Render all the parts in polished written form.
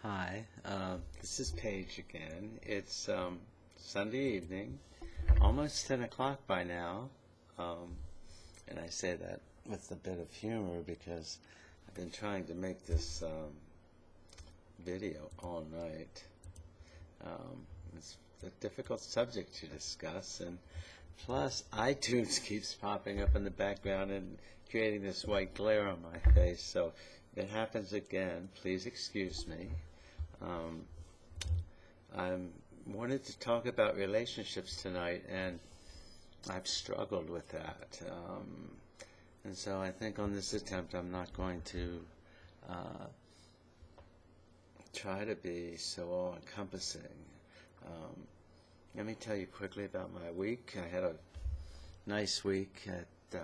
Hi, this is Paige again. It's Sunday evening, almost 10 o'clock by now, and I say that with a bit of humor because I've been trying to make this video all night. It's a difficult subject to discuss, and plus iTunes keeps popping up in the background and creating this white glare on my face, so if it happens again, please excuse me. I wanted to talk about relationships tonight, and I've struggled with that. And so I think on this attempt I'm not going to try to be so all-encompassing. Let me tell you quickly about my week. I had a nice week. It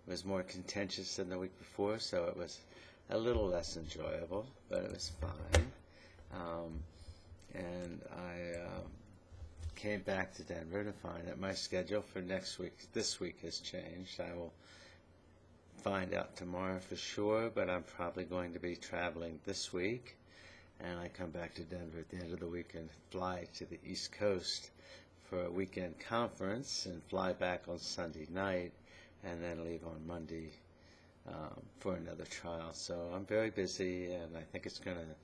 was more contentious than the week before, so it was a little less enjoyable, but it was fine. And I came back to Denver to find that my schedule for this week has changed. I will find out tomorrow for sure, but I'm probably going to be traveling this week. And I come back to Denver at the end of the week and fly to the East Coast for a weekend conference and fly back on Sunday night and then leave on Monday for another trial. So I'm very busy, and I think it's going to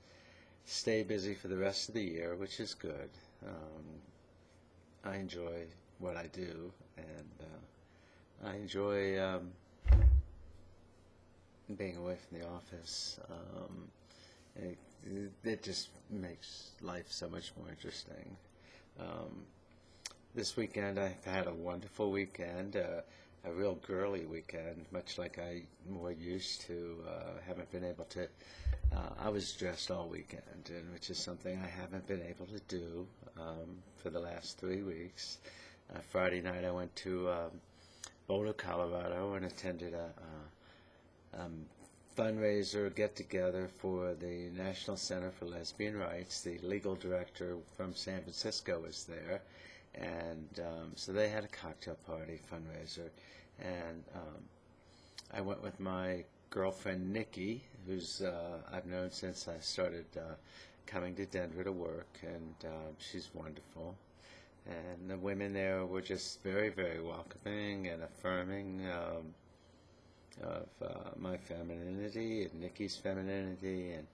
stay busy for the rest of the year, which is good. I enjoy what I do, and I enjoy being away from the office. It just makes life so much more interesting. This weekend I've had a wonderful weekend, a real girly weekend, much like I'm more used to. Haven't been able to. I was dressed all weekend, which is something I haven't been able to do for the last 3 weeks. Friday night I went to Boulder, Colorado, and attended a fundraiser get-together for the National Center for Lesbian Rights. The legal director from San Francisco was there, and so they had a cocktail party fundraiser, and I went with my girlfriend Nikki, who's I've known since I started coming to Denver to work, and she's wonderful. And the women there were just very, very welcoming and affirming of my femininity and Nikki's femininity, and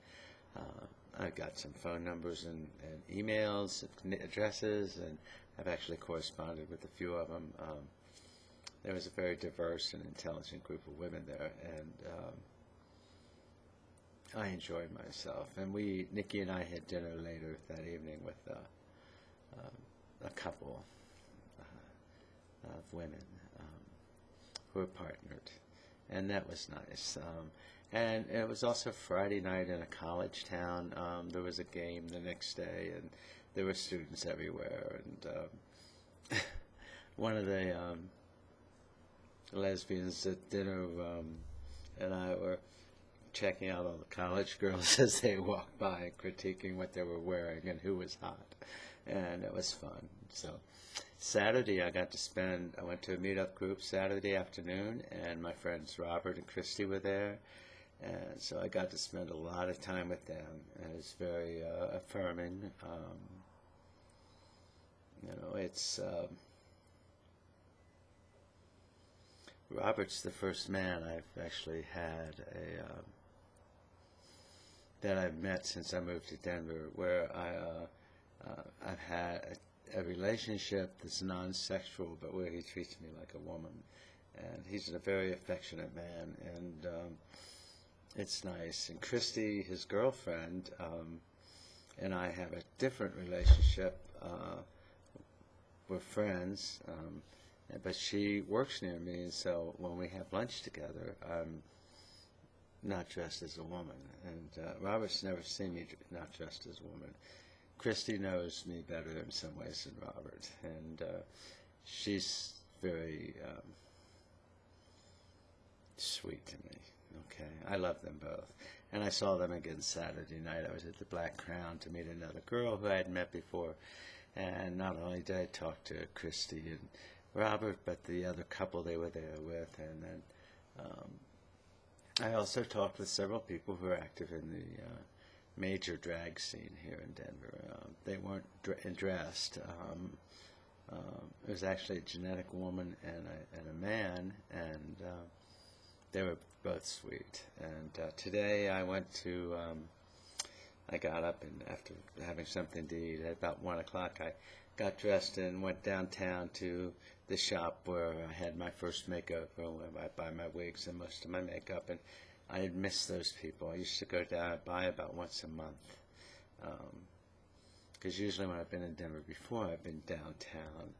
I got some phone numbers and emails, and addresses, and I've actually corresponded with a few of them. There was a very diverse and intelligent group of women there, and I enjoyed myself. And Nikki and I had dinner later that evening with a couple of women who were partnered, and that was nice. And it was also Friday night in a college town. There was a game the next day, and there were students everywhere. And one of the lesbians at dinner and I were checking out all the college girls as they walked by and critiquing what they were wearing and who was hot. And it was fun. So Saturday I went to a meetup group Saturday afternoon, and my friends Robert and Christy were there. And so I got to spend a lot of time with them, and it's very affirming. It's Robert's the first man I've actually had that I've met since I moved to Denver, where I've had a relationship that's non-sexual, but where he treats me like a woman. And he's a very affectionate man, and it's nice. And Christy, his girlfriend, and I have a different relationship. We're friends, but she works near me, and so when we have lunch together, I'm not dressed as a woman. And Robert's never seen me not dressed as a woman. Christy knows me better in some ways than Robert, and she's very sweet to me. Okay, I love them both. And I saw them again Saturday night. I was at the Black Crown to meet another girl who I had met before, and not only did I talk to Christy and Robert, but the other couple they were there with, and then I also talked with several people who are active in the major drag scene here in Denver. They weren't dressed. It was actually a genetic woman and a man, and they were both sweet. And today I went to, I got up, and after having something to eat at about 1 o'clock, I got dressed and went downtown to the shop where I had my first makeup, where I buy my wigs and most of my makeup, and I had missed those people. I used to go down by about once a month, because usually when I've been in Denver before, I've been downtown.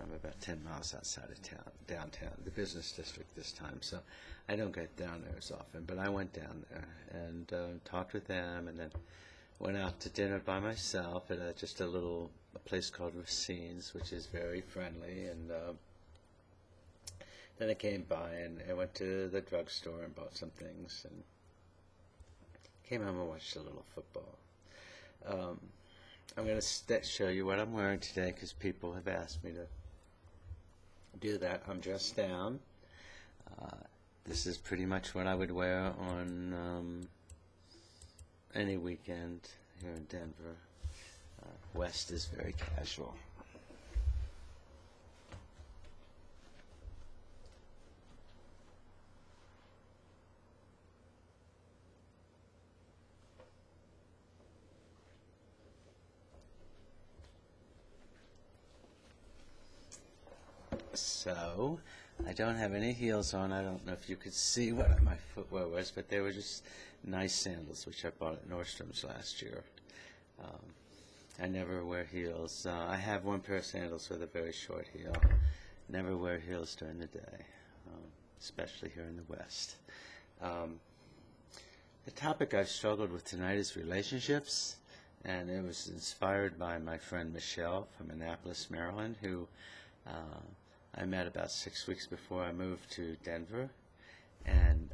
I'm about 10 miles outside of town, downtown, the business district this time, so I don't get down there as often. But I went down there and talked with them, and then went out to dinner by myself at just a place called Racine's, which is very friendly. And then I came by and I went to the drugstore and bought some things, and came home and watched a little football. I'm going to show you what I'm wearing today because people have asked me to do that. I'm dressed down. This is pretty much what I would wear on any weekend here in Denver. West is very casual. So, I don't have any heels on. I don't know if you could see what my footwear was, but they were just nice sandals, which I bought at Nordstrom's last year. I never wear heels. I have one pair of sandals with a very short heel. Never wear heels during the day, especially here in the West. The topic I've struggled with tonight is relationships, and it was inspired by my friend Michelle from Annapolis, Maryland, who I met about 6 weeks before I moved to Denver. And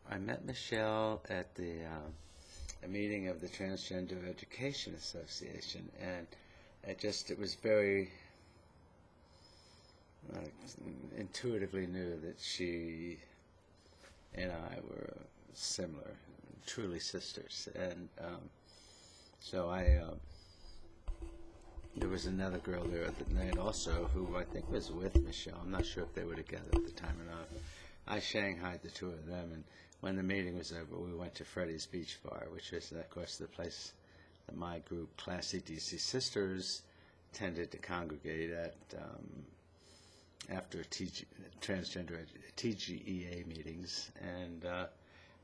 I met Michelle at a meeting of the Transgender Education Association, and it was very intuitively knew that she and I were similar, truly sisters. And so there was another girl there that night also who I think was with Michelle. I'm not sure if they were together at the time or not. I shanghaied the two of them, and when the meeting was over, we went to Freddie's Beach Bar, which is, of course, the place that my group, Classy DC Sisters, tended to congregate at after transgender TGEA meetings. And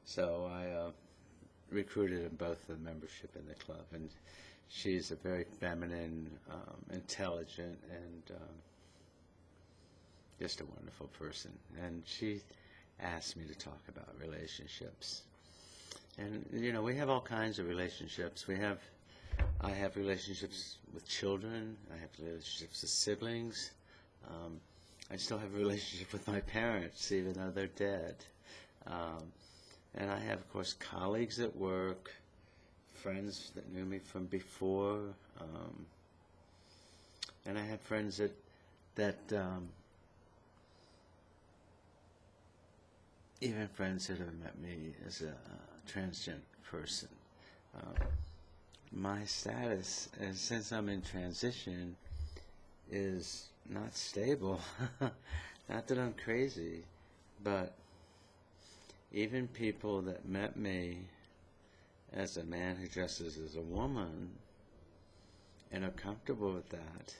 so I recruited them both for membership in the club. And she's a very feminine, intelligent, and just a wonderful person. And she asked me to talk about relationships. And, you know, we have all kinds of relationships. I have relationships with children. I have relationships with siblings. I still have a relationship with my parents, even though they're dead. And I have, of course, colleagues at work, friends that knew me from before, and I have friends that even friends that have met me as a transgender person. My status, since I'm in transition, is not stable. Not that I'm crazy, but even people that met me as a man who dresses as a woman and are comfortable with that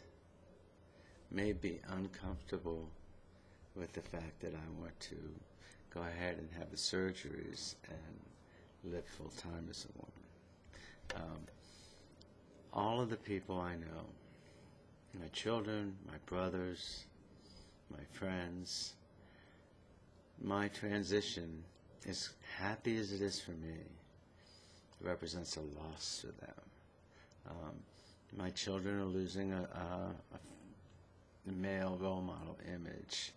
may be uncomfortable with the fact that I want to go ahead and have the surgeries and live full time as a woman. All of the people I know, my children, my brothers, my friends, my transition, as happy as it is for me, represents a loss to them. My children are losing a male role model image.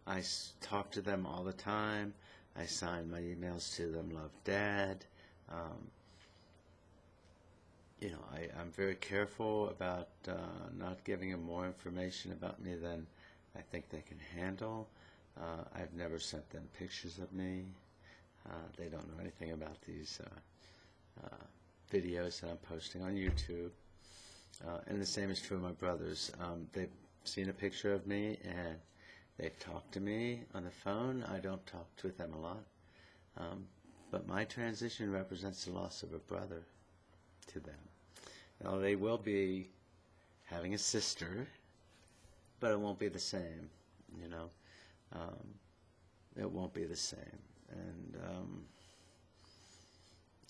I talk to them all the time. I sign my emails to them, love Dad. You know, I'm very careful about not giving them more information about me than I think they can handle. I've never sent them pictures of me. They don't know anything about these videos that I'm posting on YouTube. And the same is true of my brothers. They've seen a picture of me, and they've talked to me on the phone. I don't talk with them a lot. But my transition represents the loss of a brother to them. Now, they will be having a sister, but it won't be the same, you know. It won't be the same. And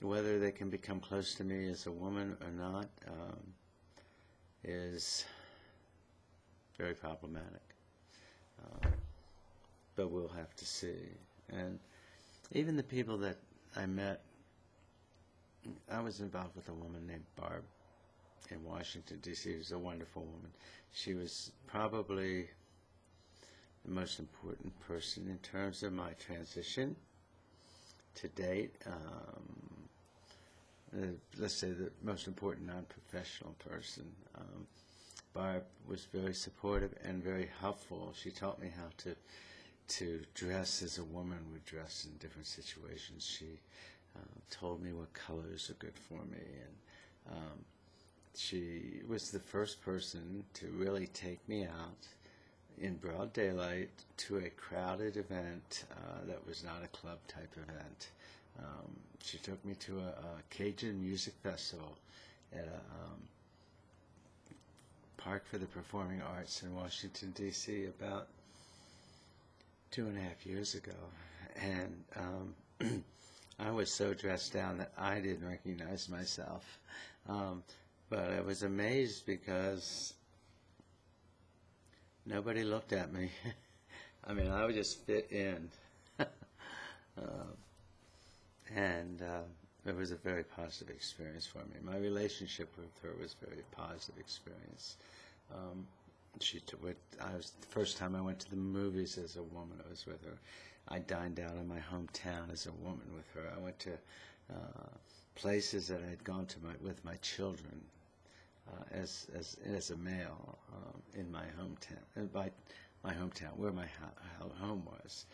whether they can become close to me as a woman or not is very problematic. But we'll have to see. And even the people that I met, I was involved with a woman named Barb in Washington, D.C. She was a wonderful woman. She was probably the most important person in terms of my transition to date. Let's say the most important non-professional person. Barb was very supportive and very helpful. She taught me how to dress as a woman would dress in different situations. She told me what colors are good for me, and she was the first person to really take me out in broad daylight to a crowded event that was not a club type event. She took me to a Cajun music festival at a Park for the Performing Arts in Washington, D.C. about 2.5 years ago. And I was so dressed down that I didn't recognize myself. But I was amazed because nobody looked at me. I mean, I would just fit in. It was a very positive experience for me. My relationship with her was a very positive experience. The first time I went to the movies as a woman, I was with her. I dined out in my hometown as a woman with her. I went to places that I had gone to with my children as a male in my hometown, by my hometown, where my home was,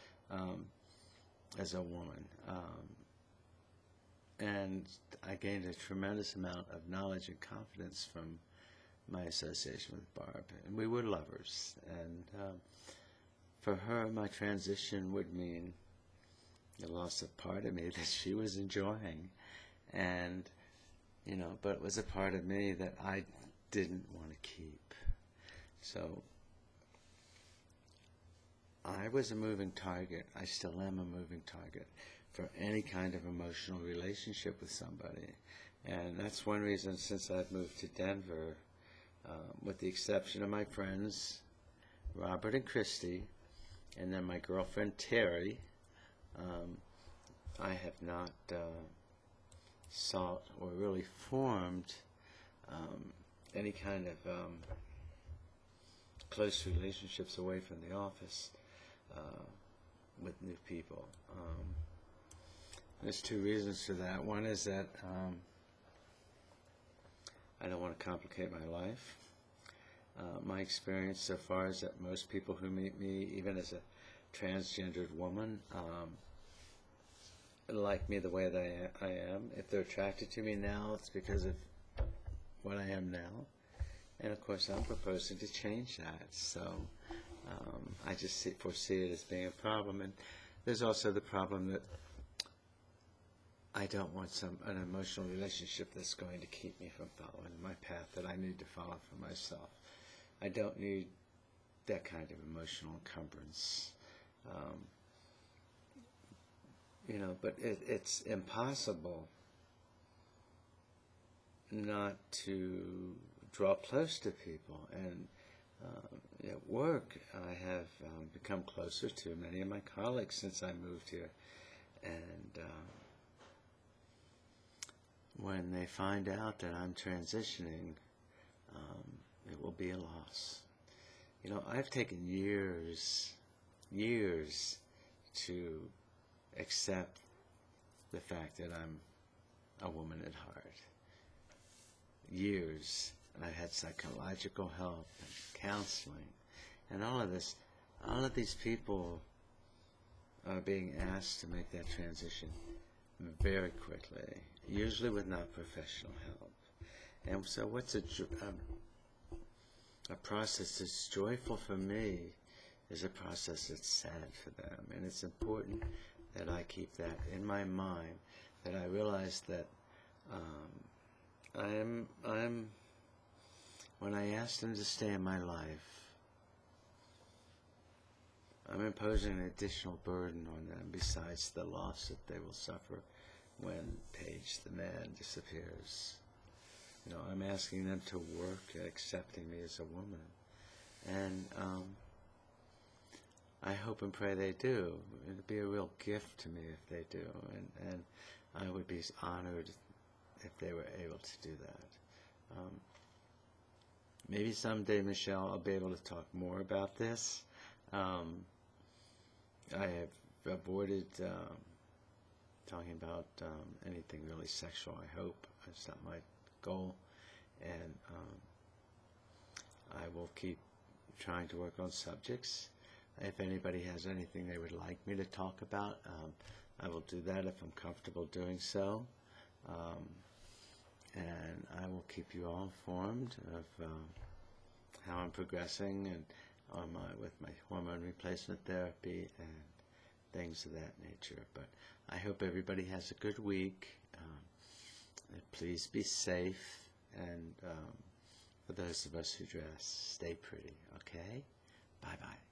as a woman. And I gained a tremendous amount of knowledge and confidence from my association with Barb. And we were lovers. And for her, my transition would mean the loss of part of me that she was enjoying. And, you know, but it was a part of me that I didn't want to keep. So I was a moving target. I still am a moving target for any kind of emotional relationship with somebody. And that's one reason, since I've moved to Denver, with the exception of my friends, Robert and Christy, and then my girlfriend, Terry, I have not sought or really formed any kind of close relationships away from the office with new people. There's two reasons for that. One is that I don't want to complicate my life. My experience so far is that most people who meet me, even as a transgendered woman, like me the way that I am. If they're attracted to me now, it's because of what I am now. And of course, I'm proposing to change that. So I just foresee it as being a problem. And there's also the problem that I don't want an emotional relationship that's going to keep me from following my path that I need to follow for myself. I don't need that kind of emotional encumbrance. You know, but it's impossible not to draw close to people. And at work, I have become closer to many of my colleagues since I moved here. And when they find out that I'm transitioning, it will be a loss. You know, I've taken years to accept the fact that I'm a woman at heart. Years. I've had psychological help and counseling and all of this. All of these people are being asked to make that transition very quickly, usually with not professional help. And so what's a process that's joyful for me is a process that's sad for them. And it's important that I keep that in my mind, that I realize that when I ask them to stay in my life, I'm imposing an additional burden on them besides the loss that they will suffer when Paige, the man, disappears. You know, I'm asking them to work at accepting me as a woman. And I hope and pray they do. It would be a real gift to me if they do. And I would be honored if they were able to do that. Maybe someday, Michelle, I'll be able to talk more about this. I have avoided talking about anything really sexual, I hope. It's not my goal. And I will keep trying to work on subjects. If anybody has anything they would like me to talk about, I will do that if I'm comfortable doing so. And I will keep you all informed of how I'm progressing and with my hormone replacement therapy and things of that nature. But I hope everybody has a good week. Please be safe, and for those of us who dress, stay pretty, okay? Bye-bye.